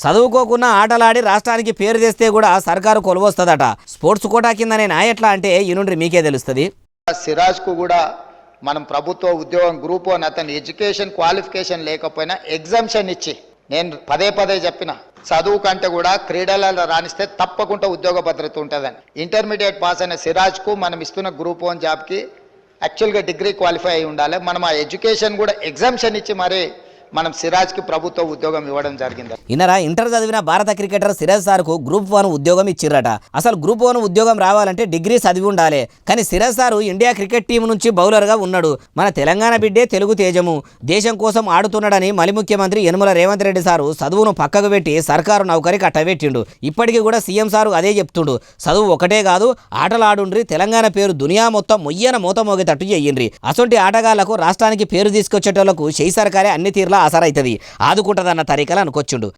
చదువుకోకున్న ఆటలాడి రాష్ట్రానికి పేరు తెస్తే కూడా సర్కారు కొలువొస్తుందట. స్పోర్ట్స్ కోటా కిందనే నా ఎట్లా అంటే ఈ నుండి మీకే తెలుస్తుంది. సిరాజ్కు కూడా మనం ప్రభుత్వ ఉద్యోగం గ్రూప్ 1 అతని ఎడ్యుకేషన్ క్వాలిఫికేషన్ లేకపోయినా ఎగ్జామ్షన్ ఇచ్చి, నేను పదే చెప్పిన చదువు కంటే కూడా క్రీడలలో రాణిస్తే తప్పకుండా ఉద్యోగ భద్రత ఉంటుందని. ఇంటర్మీడియట్ పాస్ అయిన సిరాజ్కు మనం ఇస్తున్న గ్రూప్ 1 జాబ్కి యాక్చువల్గా డిగ్రీ క్వాలిఫై అయి ఉండాలి. మనం ఆ ఎడ్యుకేషన్ కూడా ఎగ్జామ్షన్ ఇచ్చి మరి మనం సిరాజ్కి ప్రభుత్వ ఉద్యోగం ఇవ్వడం జరిగింది. ఇన్నరా ఇంటర్ చదివిన భారత క్రికెటర్ సిరాజ్ సార్కు గ్రూప్ 1 ఉద్యోగం ఇచ్చిర్రట. అసలు గ్రూప్ 1 ఉద్యోగం రావాలంటే డిగ్రీ చదివి ఉండాలి. కానీ Siraj sir India cricket team నుంచి బౌలర్గా ఉన్నాడు. మన తెలంగాణ బిడ్డే తెలుగు తేజము, దేశం కోసం ఆడుతున్నాడని మలి ముఖ్యమంత్రి యనమల రేవంత్ రెడ్డి సారు చదువును పక్కకు పెట్టి సర్కారు నౌకరి కట్టబెట్టిండు. ఇప్పటికీ కూడా సీఎం సారు అదే చెప్తుండు, చదువు ఒకటే కాదు ఆటలాడుండ్రి, తెలంగాణ పేరు దునియా మొత్తం మొయ్యన మూత మోగేటట్టు చెయ్యండ్రి. అసొంటి ఆటగాళ్లకు రాష్ట్రానికి పేరు తీసుకొచ్చేటోళ్లకు షెయి సర్కారే అన్ని తీర్లా ఆసరైతుంది, ఆదుకుంటదన్న తరీకలు అనుకొచ్చిండు.